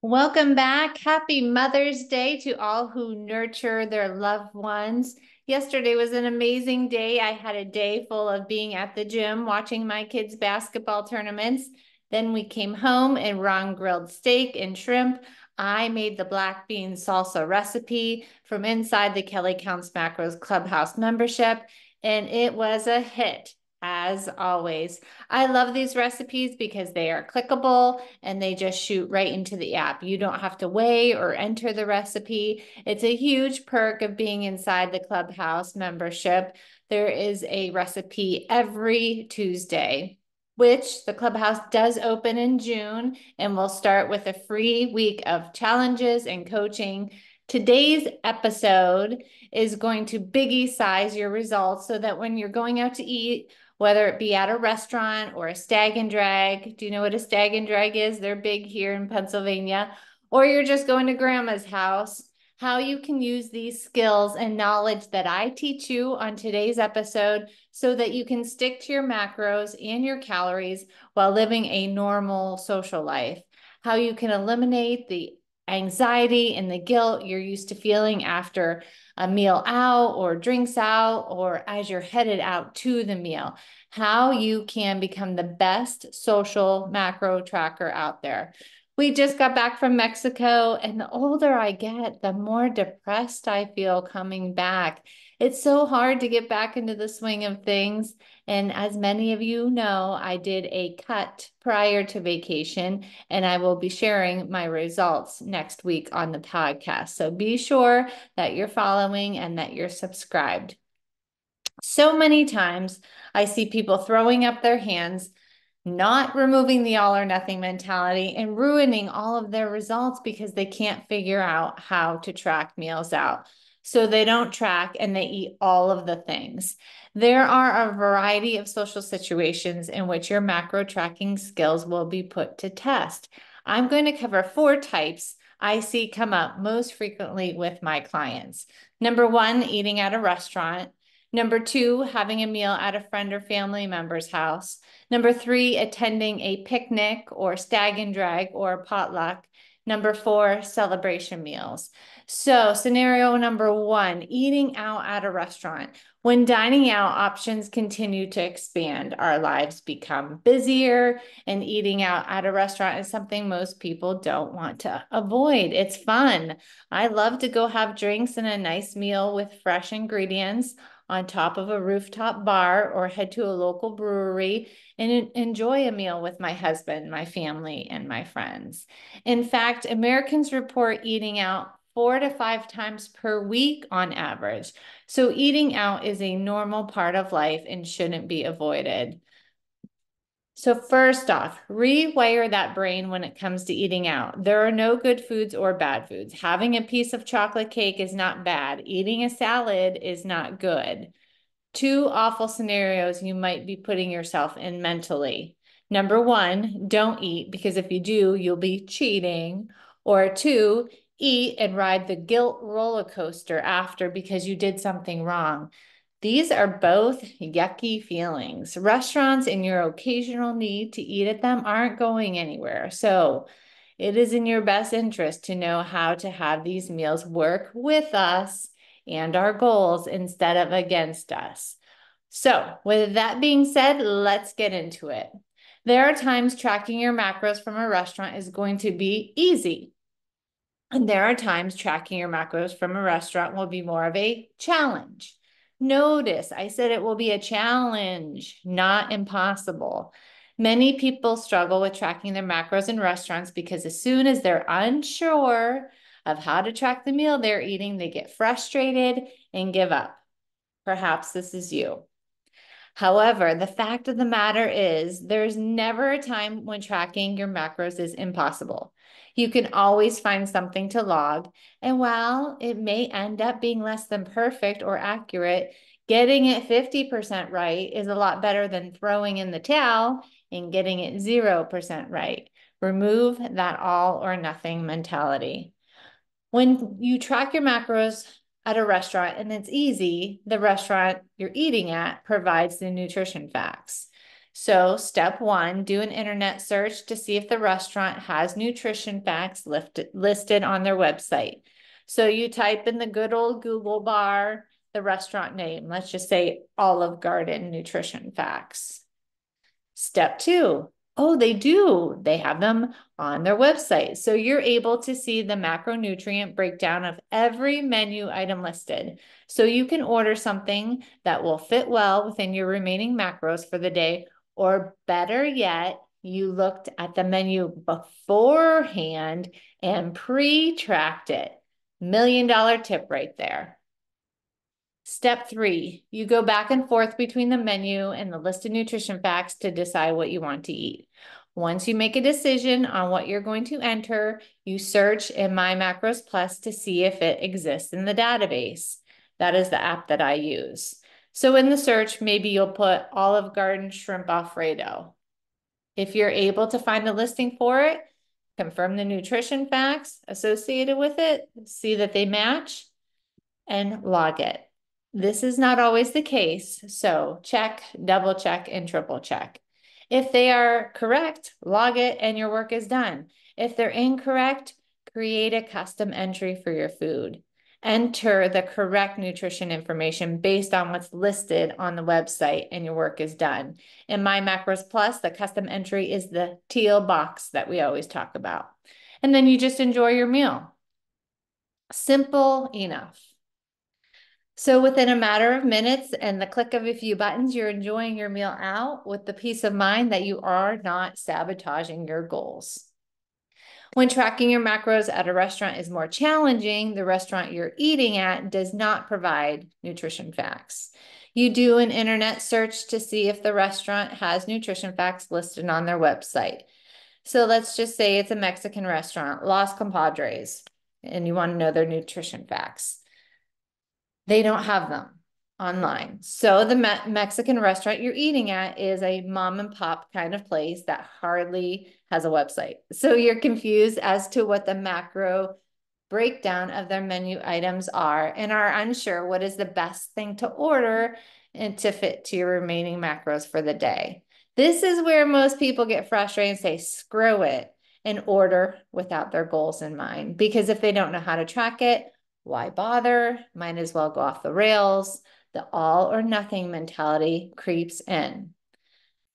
Welcome back. Happy Mother's Day to all who nurture their loved ones. Yesterday was an amazing day. I had a day full of being at the gym, watching my kids' basketball tournaments. Then we came home and Ron grilled steak and shrimp. I made the black bean salsa recipe from inside the Kelly Counts Macros Clubhouse membership, and it was a hit. As always, I love these recipes because they are clickable and they just shoot right into the app. You don't have to weigh or enter the recipe. It's a huge perk of being inside the Clubhouse membership. There is a recipe every Tuesday, which the Clubhouse does open in June, and we'll start with a free week of challenges and coaching. Today's episode is going to biggie size your results so that when you're going out to eat, whether it be at a restaurant or a stag and drag. Do you know what a stag and drag is? They're big here in Pennsylvania. Or you're just going to grandma's house. How you can use these skills and knowledge that I teach you on today's episode so that you can stick to your macros and your calories while living a normal social life. How you can eliminate the anxiety and the guilt you're used to feeling after a meal out or drinks out or as you're headed out to the meal. How you can become the best social macro tracker out there. We just got back from Mexico, and the older I get, the more depressed I feel coming back. It's so hard to get back into the swing of things. And as many of you know, I did a cut prior to vacation, and I will be sharing my results next week on the podcast. So be sure that you're following and that you're subscribed. So many times I see people throwing up their hands, not removing the all or nothing mentality, and ruining all of their results because they can't figure out how to track meals out. So they don't track and they eat all of the things. There are a variety of social situations in which your macro tracking skills will be put to test. I'm going to cover 4 types I see come up most frequently with my clients. Number 1, eating at a restaurant. Number 2, having a meal at a friend or family member's house. Number 3, attending a picnic or stag and drag or potluck. Number 4, celebration meals. So scenario number 1, eating out at a restaurant. When dining out, options continue to expand. Our lives become busier, and eating out at a restaurant is something most people don't want to avoid. It's fun. I love to go have drinks and a nice meal with fresh ingredients on top of a rooftop bar or head to a local brewery and enjoy a meal with my husband, my family, and my friends. In fact, Americans report eating out 4 to 5 times per week on average. So eating out is a normal part of life and shouldn't be avoided. So first off, rewire that brain when it comes to eating out. There are no good foods or bad foods. Having a piece of chocolate cake is not bad. Eating a salad is not good. 2 awful scenarios you might be putting yourself in mentally. Number 1, don't eat because if you do, you'll be cheating. Or 2, eat and ride the guilt roller coaster after because you did something wrong. These are both yucky feelings. Restaurants and your occasional need to eat at them aren't going anywhere. So it is in your best interest to know how to have these meals work with us and our goals instead of against us. So with that being said, let's get into it. There are times tracking your macros from a restaurant is going to be easy. And there are times tracking your macros from a restaurant will be more of a challenge. Notice I said it will be a challenge, not impossible. Many people struggle with tracking their macros in restaurants because as soon as they're unsure of how to track the meal they're eating, they get frustrated and give up. Perhaps this is you. However, the fact of the matter is there's never a time when tracking your macros is impossible. You can always find something to log, and while it may end up being less than perfect or accurate, getting it 50% right is a lot better than throwing in the towel and getting it 0% right. Remove that all or nothing mentality. When you track your macros at a restaurant and it's easy, the restaurant you're eating at provides the nutrition facts. So step one, do an internet search to see if the restaurant has nutrition facts listed on their website. So you type in the good old Google bar, the restaurant name. Let's just say Olive Garden nutrition facts. Step two, oh, they do. They have them on their website. So you're able to see the macronutrient breakdown of every menu item listed. So you can order something that will fit well within your remaining macros for the day, or better yet, you looked at the menu beforehand and pre-tracked it. $1 million tip right there. Step three, you go back and forth between the menu and the listed nutrition facts to decide what you want to eat. Once you make a decision on what you're going to enter, you search in My Macros Plus to see if it exists in the database. That is the app that I use. So in the search, maybe you'll put Olive Garden shrimp Alfredo. If you're able to find a listing for it, confirm the nutrition facts associated with it, see that they match, and log it. This is not always the case, so check, double check, and triple check. If they are correct, log it and your work is done. If they're incorrect, create a custom entry for your food. Enter the correct nutrition information based on what's listed on the website and your work is done. In My Macros Plus, the custom entry is the teal box that we always talk about. And then you just enjoy your meal. Simple enough. So within a matter of minutes and the click of a few buttons, you're enjoying your meal out with the peace of mind that you are not sabotaging your goals. When tracking your macros at a restaurant is more challenging, the restaurant you're eating at does not provide nutrition facts. You do an internet search to see if the restaurant has nutrition facts listed on their website. So let's just say it's a Mexican restaurant, Los Compadres, and you want to know their nutrition facts. They don't have them online. So the Mexican restaurant you're eating at is a mom and pop kind of place that hardly has a website. So you're confused as to what the macro breakdown of their menu items are and are unsure what is the best thing to order and to fit to your remaining macros for the day. This is where most people get frustrated and say, screw it, and order without their goals in mind. Because if they don't know how to track it, why bother? Might as well go off the rails. The all or nothing mentality creeps in.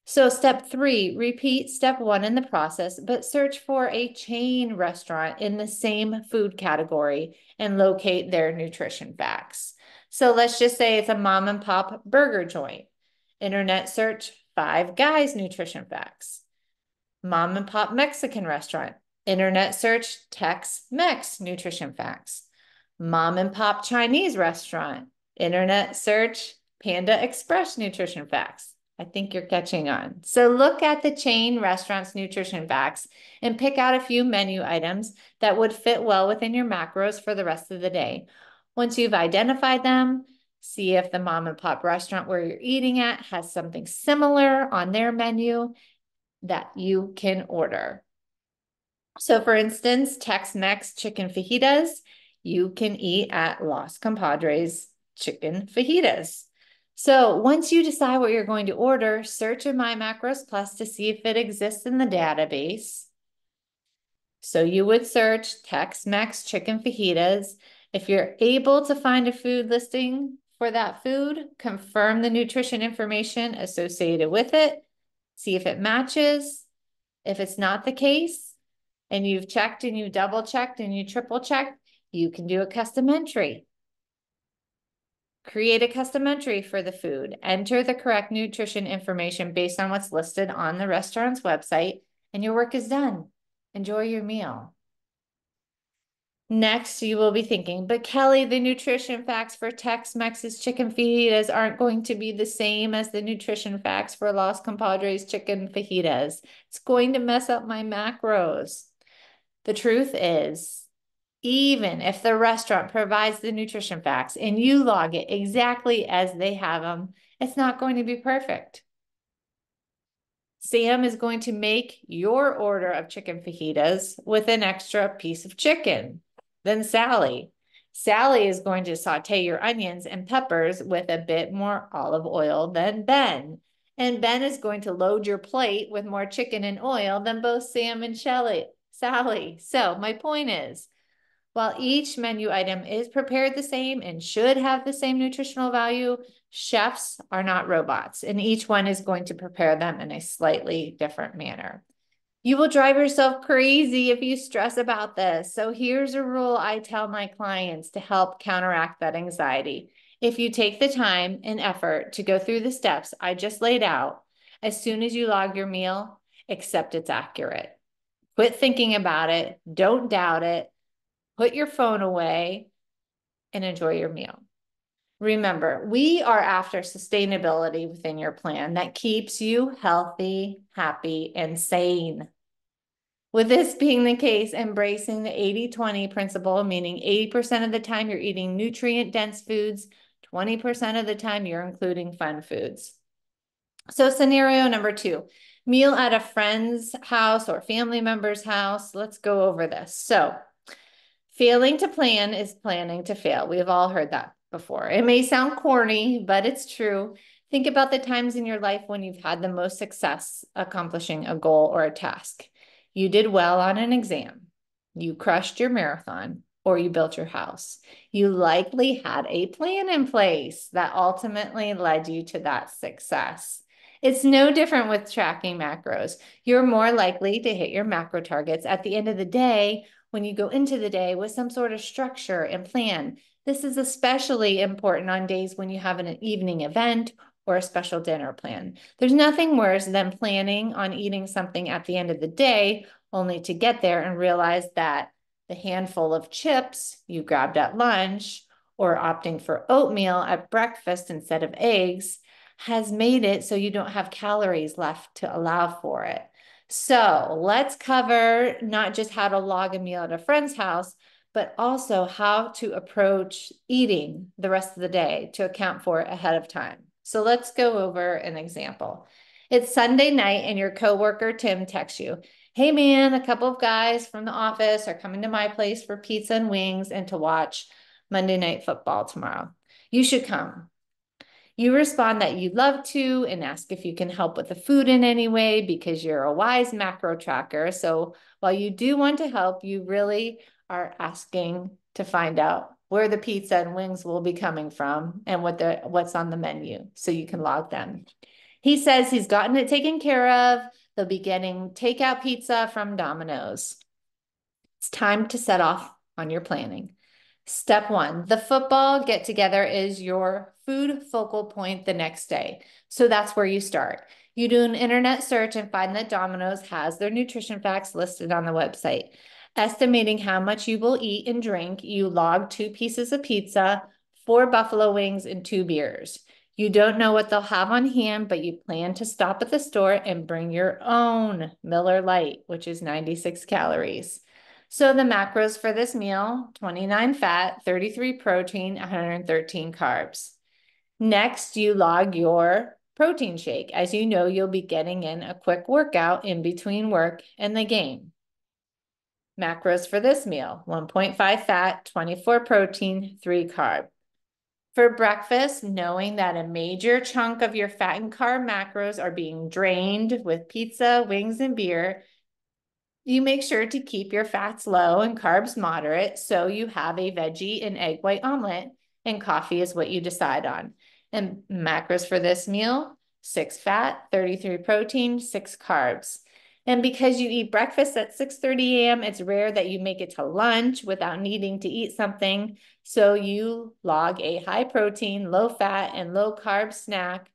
So step three, repeat step one in the process, but search for a chain restaurant in the same food category and locate their nutrition facts. So let's just say it's a mom and pop burger joint. Internet search Five Guys nutrition facts. Mom and pop Mexican restaurant. Internet search Tex-Mex nutrition facts. Mom and pop Chinese restaurant. Internet search Panda Express nutrition facts. I think you're catching on. So look at the chain restaurant's nutrition facts and pick out a few menu items that would fit well within your macros for the rest of the day. Once you've identified them, see if the mom and pop restaurant where you're eating at has something similar on their menu that you can order. So for instance, Tex-Mex chicken fajitas, you can eat at Los Compadres chicken fajitas. So once you decide what you're going to order, search in My Macros Plus to see if it exists in the database. So you would search Tex-Mex chicken fajitas. If you're able to find a food listing for that food, confirm the nutrition information associated with it, see if it matches. If it's not the case, and you've checked and you double checked and you triple checked, you can do a custom entry. Create a custom entry for the food. Enter the correct nutrition information based on what's listed on the restaurant's website, and your work is done. Enjoy your meal. Next, you will be thinking, but Kelly, the nutrition facts for Tex-Mex's chicken fajitas aren't going to be the same as the nutrition facts for Los Compadres chicken fajitas. It's going to mess up my macros. The truth is, even if the restaurant provides the nutrition facts and you log it exactly as they have them, it's not going to be perfect. Sam is going to make your order of chicken fajitas with an extra piece of chicken than Sally. Sally is going to saute your onions and peppers with a bit more olive oil than Ben. And Ben is going to load your plate with more chicken and oil than both Sam and Sally. So my point is, while each menu item is prepared the same and should have the same nutritional value, chefs are not robots, and each one is going to prepare them in a slightly different manner. You will drive yourself crazy if you stress about this. So here's a rule I tell my clients to help counteract that anxiety. If you take the time and effort to go through the steps I just laid out, as soon as you log your meal, accept it's accurate. Quit thinking about it. Don't doubt it. Put your phone away and enjoy your meal. Remember, we are after sustainability within your plan that keeps you healthy, happy, and sane. With this being the case, embracing the 80-20 principle, meaning 80% of the time you're eating nutrient-dense foods, 20% of the time you're including fun foods. So scenario number 2, meal at a friend's house or family member's house. Let's go over this. So failing to plan is planning to fail. We've all heard that before. It may sound corny, but it's true. Think about the times in your life when you've had the most success accomplishing a goal or a task. You did well on an exam, you crushed your marathon, or you built your house. You likely had a plan in place that ultimately led you to that success. It's no different with tracking macros. You're more likely to hit your macro targets at the end of the day when you go into the day with some sort of structure and plan. This is especially important on days when you have an evening event or a special dinner plan. There's nothing worse than planning on eating something at the end of the day, only to get there and realize that the handful of chips you grabbed at lunch or opting for oatmeal at breakfast instead of eggs has made it so you don't have calories left to allow for it. So let's cover not just how to log a meal at a friend's house, but also how to approach eating the rest of the day to account for it ahead of time. So let's go over an example. It's Sunday night and your coworker Tim texts you, "Hey man, a couple of guys from the office are coming to my place for pizza and wings and to watch Monday Night Football tomorrow. You should come." You respond that you'd love to and ask if you can help with the food in any way because you're a wise macro tracker. So while you do want to help, you really are asking to find out where the pizza and wings will be coming from and what's on the menu so you can log them. He says he's gotten it taken care of. They'll be getting takeout pizza from Domino's. It's time to set off on your planning. Step 1, the football get together is your food focal point the next day. So that's where you start. You do an internet search and find that Domino's has their nutrition facts listed on the website. Estimating how much you will eat and drink, you log 2 pieces of pizza, 4 buffalo wings, and 2 beers. You don't know what they'll have on hand, but you plan to stop at the store and bring your own Miller Lite, which is 96 calories. So the macros for this meal, 29 fat, 33 protein, 113 carbs. Next, you log your protein shake. As you know, you'll be getting in a quick workout in between work and the game. Macros for this meal, 1.5 fat, 24 protein, 3 carb. For breakfast, knowing that a major chunk of your fat and carb macros are being drained with pizza, wings, and beer, you make sure to keep your fats low and carbs moderate so you have a veggie and egg white omelet, and coffee is what you decide on. And macros for this meal, 6 fat, 33 protein, 6 carbs. And because you eat breakfast at 6:30 a.m., it's rare that you make it to lunch without needing to eat something. So you log a high protein, low fat, and low carb snack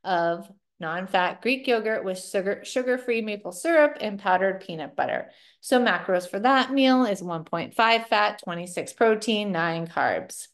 of non-fat Greek yogurt with sugar-free maple syrup and powdered peanut butter. So macros for that meal is 1.5 fat, 26 protein, 9 carbs.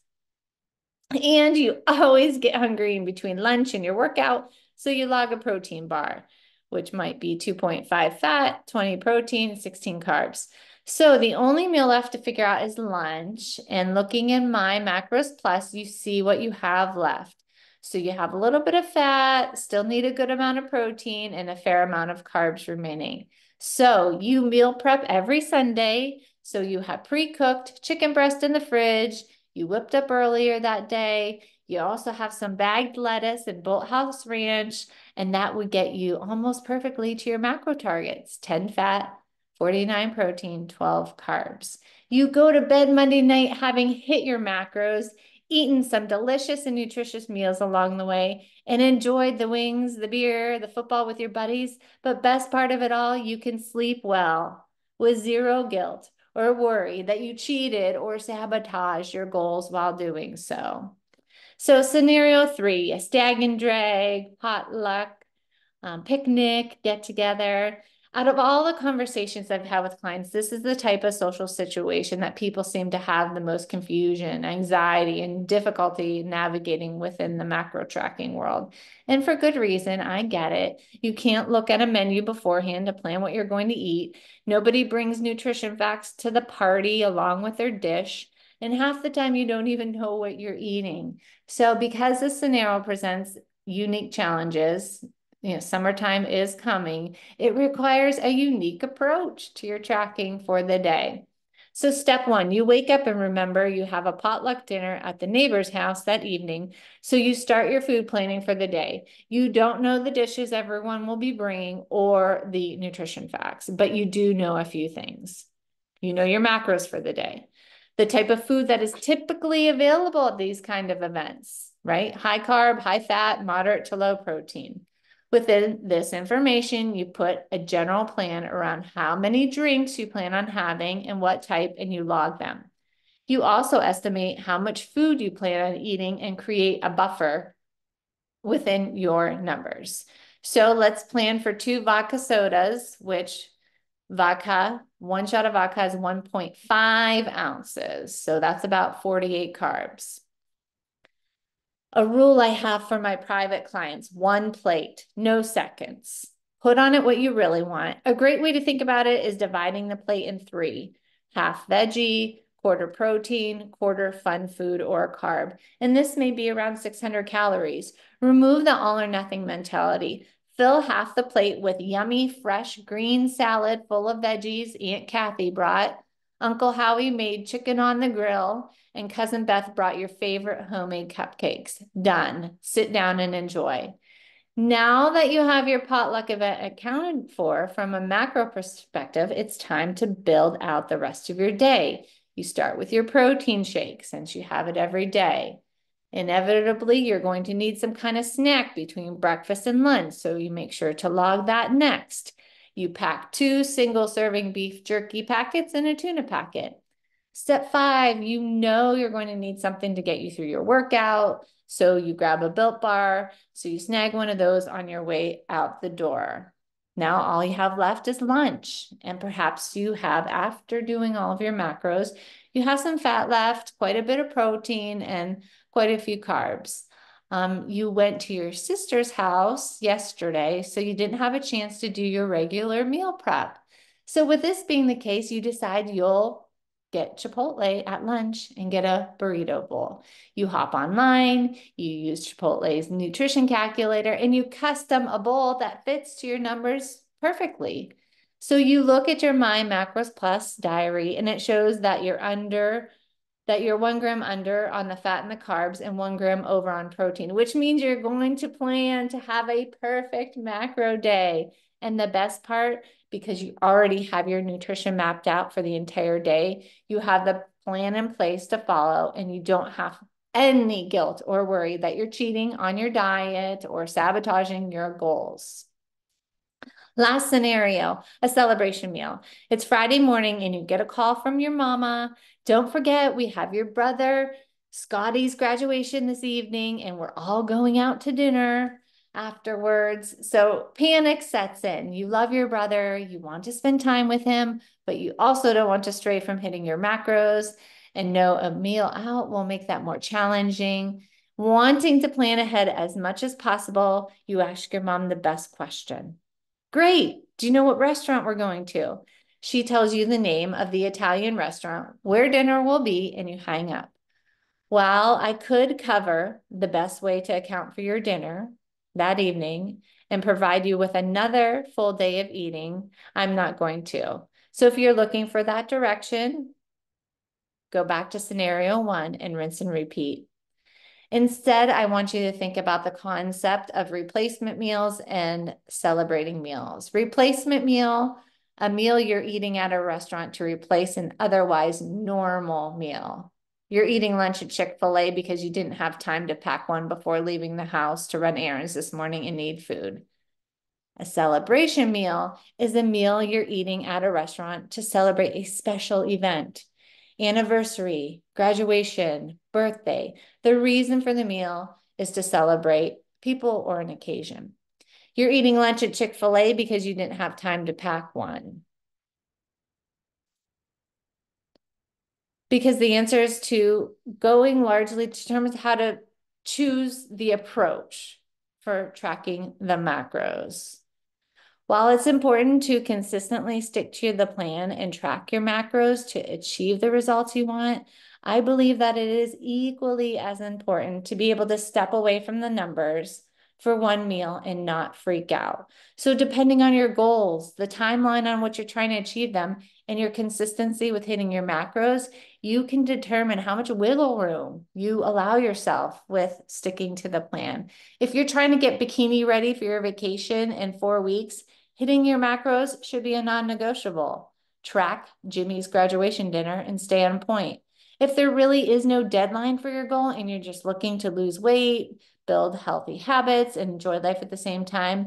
And you always get hungry in between lunch and your workout, so you log a protein bar, which might be 2.5 fat, 20 protein, 16 carbs. So the only meal left to figure out is lunch. And looking in My Macros Plus, you see what you have left. So you have a little bit of fat, still need a good amount of protein, and a fair amount of carbs remaining. So you meal prep every Sunday. So you have pre-cooked chicken breast in the fridge. You whipped up earlier that day. You also have some bagged lettuce and Bolthouse Ranch, and that would get you almost perfectly to your macro targets: 10 fat, 49 protein, 12 carbs. You go to bed Monday night having hit your macros, eaten some delicious and nutritious meals along the way, and enjoyed the wings, the beer, the football with your buddies. But best part of it all, you can sleep well with zero guilt or worry that you cheated or sabotaged your goals while doing so. So scenario 3, a stag and drag, potluck, picnic, get together. Out of all the conversations I've had with clients, this is the type of social situation that people seem to have the most confusion, anxiety, and difficulty navigating within the macro tracking world. And for good reason, I get it. You can't look at a menu beforehand to plan what you're going to eat. Nobody brings nutrition facts to the party along with their dish. And half the time you don't even know what you're eating. So because this scenario presents unique challenges, summertime is coming, it requires a unique approach to your tracking for the day. So step 1, you wake up and remember you have a potluck dinner at the neighbor's house that evening. So you start your food planning for the day. You don't know the dishes everyone will be bringing or the nutrition facts, but you do know a few things. You know your macros for the day, the type of food that is typically available at these kind of events, right? High carb, high fat, moderate to low protein. Within this information, you put a general plan around how many drinks you plan on having and what type, and you log them. You also estimate how much food you plan on eating and create a buffer within your numbers. So let's plan for 2 vodka sodas, which one shot of vodka is 1.5 ounces. So that's about 48 carbs. A rule I have for my private clients: 1 plate, no seconds. Put on it what you really want. A great way to think about it is dividing the plate in 3: half veggie, quarter protein, quarter fun food or carb. And this may be around 600 calories. Remove the all or nothing mentality. Fill half the plate with yummy, fresh green salad full of veggies Aunt Kathy brought. Uncle Howie made chicken on the grill, and Cousin Beth brought your favorite homemade cupcakes. Done. Sit down and enjoy. Now that you have your potluck event accounted for from a macro perspective, it's time to build out the rest of your day. You start with your protein shake since you have it every day. Inevitably, you're going to need some kind of snack between breakfast and lunch, so you make sure to log that next. You pack 2 single-serving beef jerky packets and a tuna packet. Step 5, you know you're going to need something to get you through your workout, so you grab a Built Bar, so you snag one of those on your way out the door. Now all you have left is lunch, and perhaps you have, after doing all of your macros, you have some fat left, quite a bit of protein, and quite a few carbs. You went to your sister's house yesterday, so you didn't have a chance to do your regular meal prep. So with this being the case, you decide you'll get Chipotle at lunch and get a burrito bowl. You hop online, you use Chipotle's nutrition calculator, and you custom a bowl that fits to your numbers perfectly. So you look at your My Macros Plus diary, and it shows that you're 1 gram under on the fat and the carbs and 1 gram over on protein, which means you're going to plan to have a perfect macro day. And the best part, because you already have your nutrition mapped out for the entire day, you have the plan in place to follow, and you don't have any guilt or worry that you're cheating on your diet or sabotaging your goals. Last scenario, a celebration meal. It's Friday morning and you get a call from your mama. Don't forget, we have your brother Scotty's graduation this evening, and we're all going out to dinner afterwards. So panic sets in. You love your brother, you want to spend time with him, but you also don't want to stray from hitting your macros, and know a meal out will make that more challenging. Wanting to plan ahead as much as possible, you ask your mom the best question. Great. Do you know what restaurant we're going to? She tells you the name of the Italian restaurant, where dinner will be, and you hang up. While I could cover the best way to account for your dinner that evening and provide you with another full day of eating, I'm not going to. So if you're looking for that direction, go back to scenario 1 and rinse and repeat. Instead, I want you to think about the concept of replacement meals and celebrating meals. Replacement meal, a meal you're eating at a restaurant to replace an otherwise normal meal. You're eating lunch at Chick-fil-A because you didn't have time to pack one before leaving the house to run errands this morning and need food. A celebration meal is a meal you're eating at a restaurant to celebrate a special event, anniversary, graduation, birthday. The reason for the meal is to celebrate people or an occasion. You're eating lunch at Chick-fil-A because you didn't have time to pack one. Because the answer is to going largely determines how to choose the approach for tracking the macros. While it's important to consistently stick to the plan and track your macros to achieve the results you want, I believe that it is equally as important to be able to step away from the numbers for one meal and not freak out. So depending on your goals, the timeline on what you're trying to achieve them, and your consistency with hitting your macros, you can determine how much wiggle room you allow yourself with sticking to the plan. If you're trying to get bikini ready for your vacation in 4 weeks, hitting your macros should be a non-negotiable. Track Jimmy's graduation dinner and stay on point. If there really is no deadline for your goal and you're just looking to lose weight, build healthy habits, and enjoy life at the same time,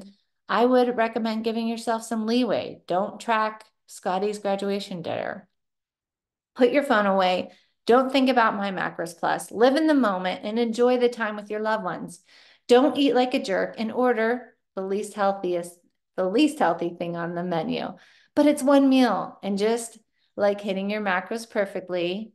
I would recommend giving yourself some leeway. Don't track Scotty's graduation dinner. Put your phone away. Don't think about My Macros Plus. Live in the moment and enjoy the time with your loved ones. Don't eat like a jerk and order the least healthy thing on the menu. But it's one meal, and just like hitting your macros perfectly,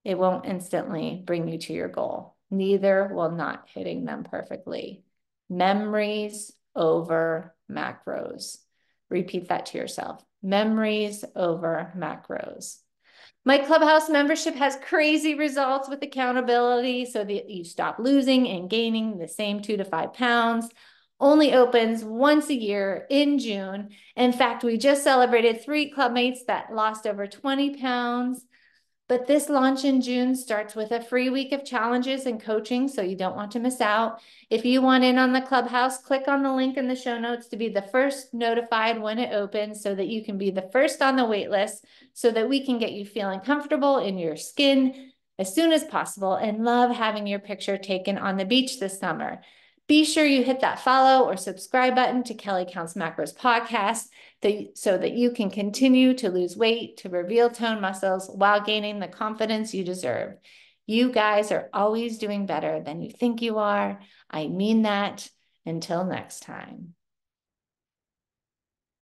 it won't instantly bring you to your goal. Neither will not hitting them perfectly. Memories over macros. Repeat that to yourself. Memories over macros. My Clubhouse membership has crazy results with accountability so that you stop losing and gaining the same 2 to 5 pounds. Only opens once a year in June. In fact, we just celebrated 3 clubmates that lost over 20 pounds. But this launch in June starts with a free week of challenges and coaching, so you don't want to miss out. If you want in on the Clubhouse, click on the link in the show notes to be the first notified when it opens so that you can be the first on the wait list so that we can get you feeling comfortable in your skin as soon as possible and love having your picture taken on the beach this summer. Be sure you hit that follow or subscribe button to Kelly Counts Macros podcast so that you can continue to lose weight, to reveal toned muscles while gaining the confidence you deserve. You guys are always doing better than you think you are. I mean that. Until next time.